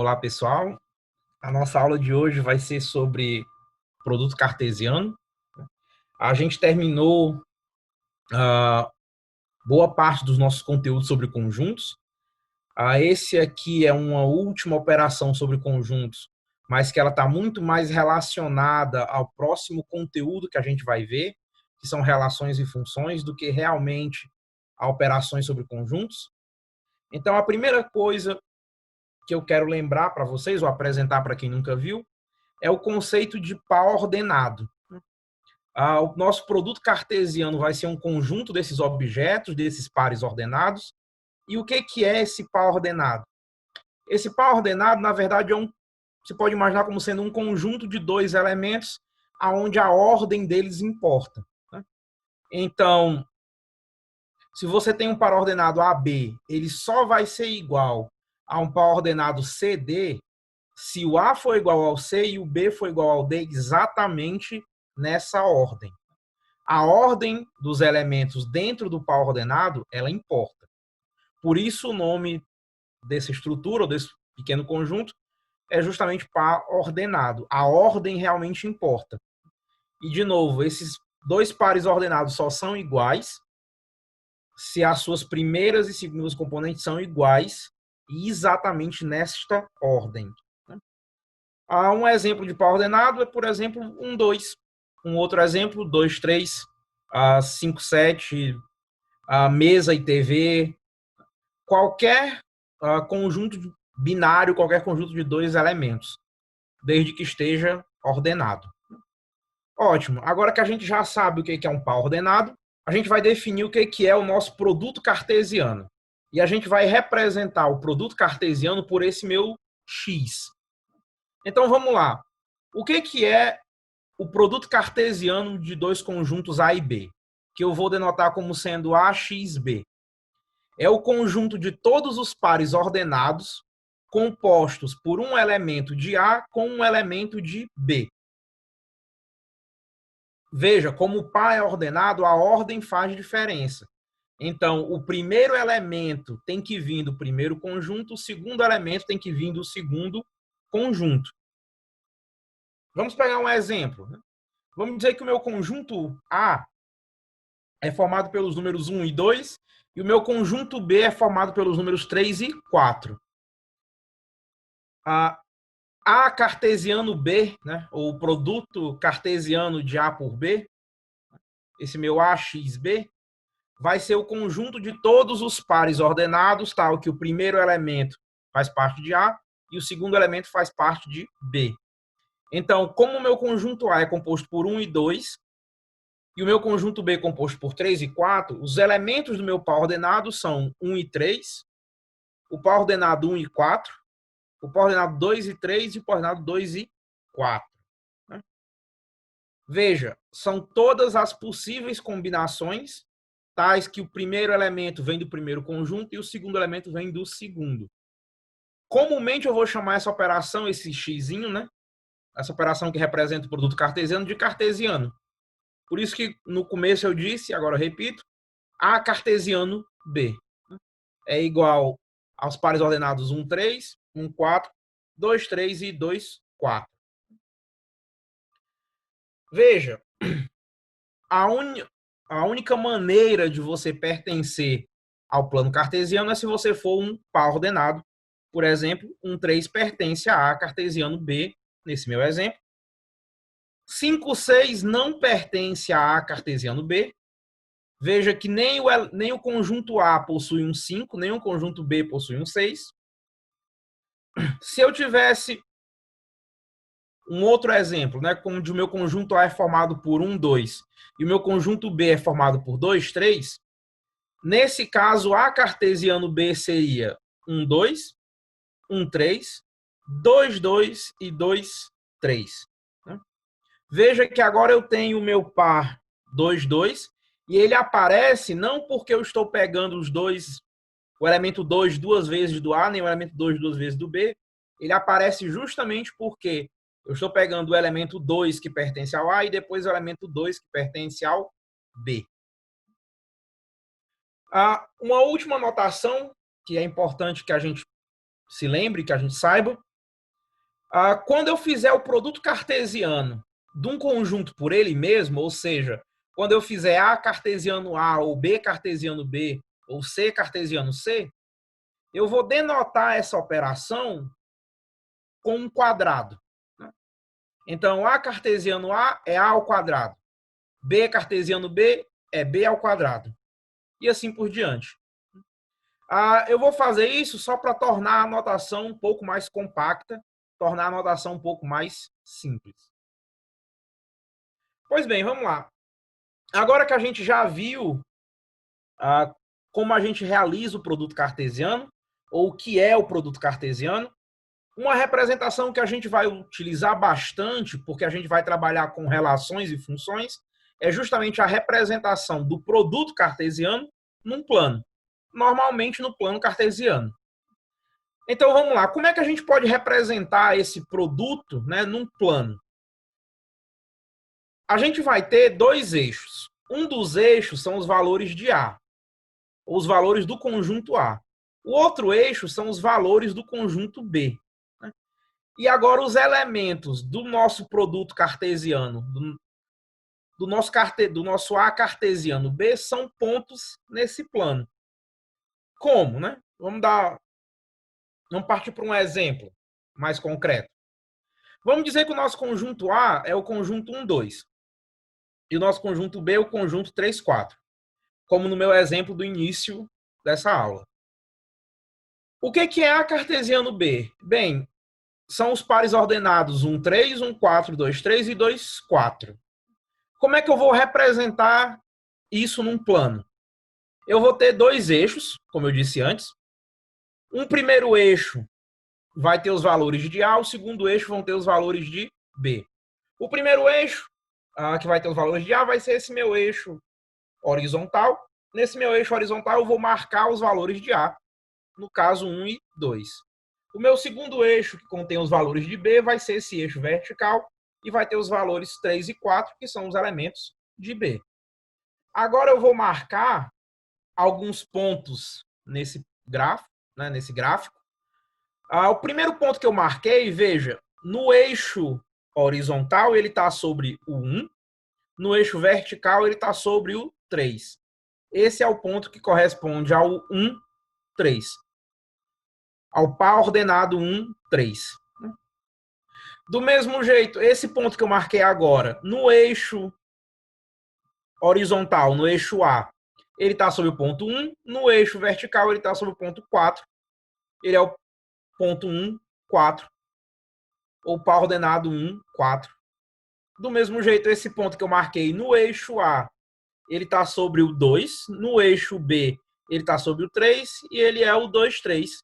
Olá, pessoal. A nossa aula de hoje vai ser sobre produto cartesiano. A gente terminou boa parte dos nossos conteúdos sobre conjuntos. Esse aqui é uma última operação sobre conjuntos, mas que ela está muito mais relacionada ao próximo conteúdo que a gente vai ver, que são relações e funções, do que realmente a operações sobre conjuntos. Então, a primeira coisa que eu quero lembrar para vocês, ou apresentar para quem nunca viu, é o conceito de par ordenado. O nosso produto cartesiano vai ser um conjunto desses objetos, desses pares ordenados. E o que é esse par ordenado? Esse par ordenado, na verdade, você pode imaginar como sendo um conjunto de dois elementos aonde a ordem deles importa. Então, se você tem um par ordenado AB, ele só vai ser igual a um par ordenado CD se o A for igual ao C e o B for igual ao D exatamente nessa ordem. A ordem dos elementos dentro do par ordenado, ela importa. Por isso o nome dessa estrutura, ou desse pequeno conjunto, é justamente par ordenado. A ordem realmente importa. E, de novo, esses dois pares ordenados só são iguais se as suas primeiras e segundas componentes são iguais e exatamente nesta ordem. Um exemplo de par ordenado é, por exemplo, 1, 2. Um outro exemplo, 2, 3, 5, 7, mesa e TV. Qualquer conjunto binário, qualquer conjunto de dois elementos, desde que esteja ordenado. Ótimo. Agora que a gente já sabe o que é um par ordenado, a gente vai definir o que é o nosso produto cartesiano. E a gente vai representar o produto cartesiano por esse meu X. Então, vamos lá. O que é o produto cartesiano de dois conjuntos A e B? Que eu vou denotar como sendo AXB. É o conjunto de todos os pares ordenados compostos por um elemento de A com um elemento de B. Veja, como o par é ordenado, a ordem faz diferença. Então, o primeiro elemento tem que vir do primeiro conjunto, o segundo elemento tem que vir do segundo conjunto. Vamos pegar um exemplo. Vamos dizer que o meu conjunto A é formado pelos números 1 e 2, e o meu conjunto B é formado pelos números 3 e 4. A cartesiano B, né, ou o produto cartesiano de A por B, esse meu AXB, vai ser o conjunto de todos os pares ordenados, tal que o primeiro elemento faz parte de A e o segundo elemento faz parte de B. Então, como o meu conjunto A é composto por 1 e 2, e o meu conjunto B é composto por 3 e 4, os elementos do meu par ordenado são 1 e 3, o par ordenado 1 e 4, o par ordenado 2 e 3 e o par ordenado 2 e 4. Veja, são todas as possíveis combinações, tais que o primeiro elemento vem do primeiro conjunto e o segundo elemento vem do segundo. Comumente eu vou chamar essa operação, esse xzinho, né? Essa operação que representa o produto cartesiano, de cartesiano. Por isso que no começo eu disse, agora eu repito, A cartesiano B é igual aos pares ordenados 1, 3, 1, 4, 2, 3 e 2, 4. Veja, a única maneira de você pertencer ao plano cartesiano é se você for um par ordenado. Por exemplo, 1, 3 pertence a A cartesiano B, nesse meu exemplo. 5, 6 não pertence a A cartesiano B. Veja que nem o conjunto A possui um 5, nem o conjunto B possui um 6. Se eu tivesse um outro exemplo, né, como o meu conjunto A é formado por 1, 2 e o meu conjunto B é formado por 2, 3, nesse caso, A cartesiano B seria 1, 2, 1, 3, 2, 2 e 2, 3. Veja que agora eu tenho o meu par 2, 2, e ele aparece não porque eu estou pegando os dois, o elemento 2 duas vezes do A, nem o elemento 2 duas vezes do B. Ele aparece justamente porque eu estou pegando o elemento 2 que pertence ao A e depois o elemento 2 que pertence ao B. Uma última anotação que é importante que a gente se lembre, que a gente saiba, Quando eu fizer o produto cartesiano de um conjunto por ele mesmo, ou seja, quando eu fizer A cartesiano A, ou B cartesiano B, ou C cartesiano C, eu vou denotar essa operação com um quadrado. Então, A cartesiano A é A ao quadrado. B cartesiano B é B ao quadrado. E assim por diante. Eu vou fazer isso só para tornar a notação um pouco mais compacta, tornar a notação um pouco mais simples. Pois bem, vamos lá. Agora que a gente já viu como a gente realiza o produto cartesiano, ou o que é o produto cartesiano, uma representação que a gente vai utilizar bastante, porque a gente vai trabalhar com relações e funções, é justamente a representação do produto cartesiano num plano, normalmente no plano cartesiano. Então vamos lá, como é que a gente pode representar esse produto, né, num plano? A gente vai ter dois eixos. Um dos eixos são os valores de A, os valores do conjunto A. O outro eixo são os valores do conjunto B. E agora os elementos do nosso produto cartesiano, do nosso A cartesiano B, são pontos nesse plano. Como, né? Vamos partir para um exemplo mais concreto. Vamos dizer que o nosso conjunto A é o conjunto 1, 2. E o nosso conjunto B é o conjunto 3, 4. Como no meu exemplo do início dessa aula. O que é A cartesiano B? Bem, são os pares ordenados 1, 3, 1, 4, 2, 3 e 2, 4. Como é que eu vou representar isso num plano? Eu vou ter dois eixos, como eu disse antes. Um primeiro eixo vai ter os valores de A, o segundo eixo vão ter os valores de B. O primeiro eixo, que vai ter os valores de A, vai ser esse meu eixo horizontal. Nesse meu eixo horizontal, eu vou marcar os valores de A, no caso 1 e 2. O meu segundo eixo, que contém os valores de B, vai ser esse eixo vertical e vai ter os valores 3 e 4, que são os elementos de B. Agora eu vou marcar alguns pontos nesse gráfico, né, o primeiro ponto que eu marquei, veja, no eixo horizontal ele está sobre o 1, no eixo vertical ele está sobre o 3. Esse é o ponto que corresponde ao 1, 3. Ao par ordenado 1, 3. Do mesmo jeito, esse ponto que eu marquei agora, no eixo horizontal, no eixo A, ele está sobre o ponto 1, no eixo vertical ele está sobre o ponto 4. Ele é o ponto 1, 4. Ou par ordenado 1, 4. Do mesmo jeito, esse ponto que eu marquei no eixo A, ele está sobre o 2, no eixo B, ele está sobre o 3, e ele é o 2, 3.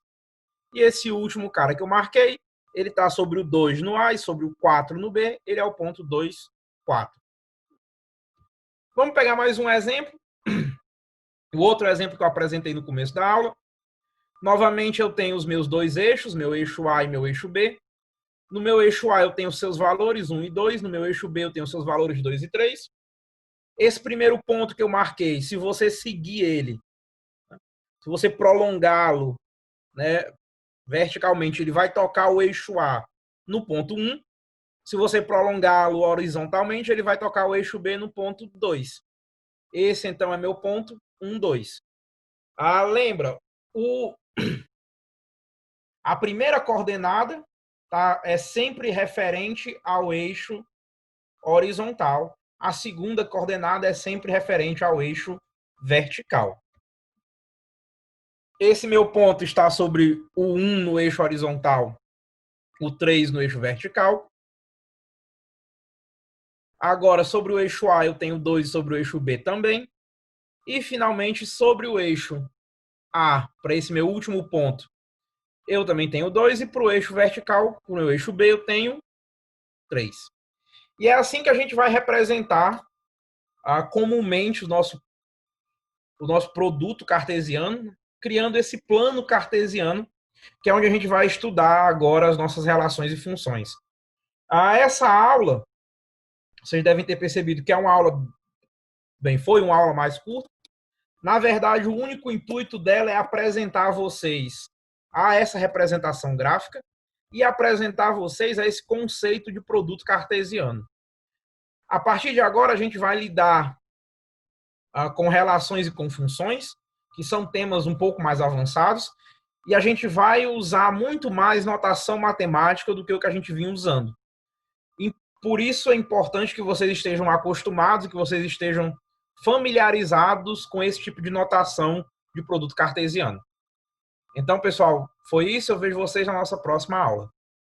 E esse último cara que eu marquei, ele está sobre o 2 no A e sobre o 4 no B, ele é o ponto 2, 4. Vamos pegar mais um exemplo. O outro exemplo que eu apresentei no começo da aula. Novamente, eu tenho os meus dois eixos, meu eixo A e meu eixo B. No meu eixo A, eu tenho os seus valores 1 e 2. No meu eixo B, eu tenho os seus valores 2 e 3. Esse primeiro ponto que eu marquei, se você seguir ele, se você prolongá-lo, né, verticalmente, ele vai tocar o eixo A no ponto 1. Se você prolongá-lo horizontalmente, ele vai tocar o eixo B no ponto 2. Esse, então, é meu ponto 1, 2. Lembra, a primeira coordenada é sempre referente ao eixo horizontal. A segunda coordenada é sempre referente ao eixo vertical. Esse meu ponto está sobre o 1 no eixo horizontal, o 3 no eixo vertical. Agora, sobre o eixo A, eu tenho 2 sobre o eixo B também. E, finalmente, sobre o eixo A, para esse meu último ponto, eu também tenho 2. E para o eixo vertical, para o eixo B, eu tenho 3. E é assim que a gente vai representar comumente o nosso produto cartesiano, criando esse plano cartesiano, que é onde a gente vai estudar agora as nossas relações e funções. Essa aula, vocês devem ter percebido que é uma aula, foi uma aula mais curta. Na verdade, o único intuito dela é apresentar a vocês essa representação gráfica, e apresentar a vocês esse conceito de produto cartesiano. A partir de agora, a gente vai lidar com relações e com funções, que são temas um pouco mais avançados, e a gente vai usar muito mais notação matemática do que o que a gente vinha usando. E por isso é importante que vocês estejam acostumados, que vocês estejam familiarizados com esse tipo de notação de produto cartesiano. Então, pessoal, foi isso. Eu vejo vocês na nossa próxima aula.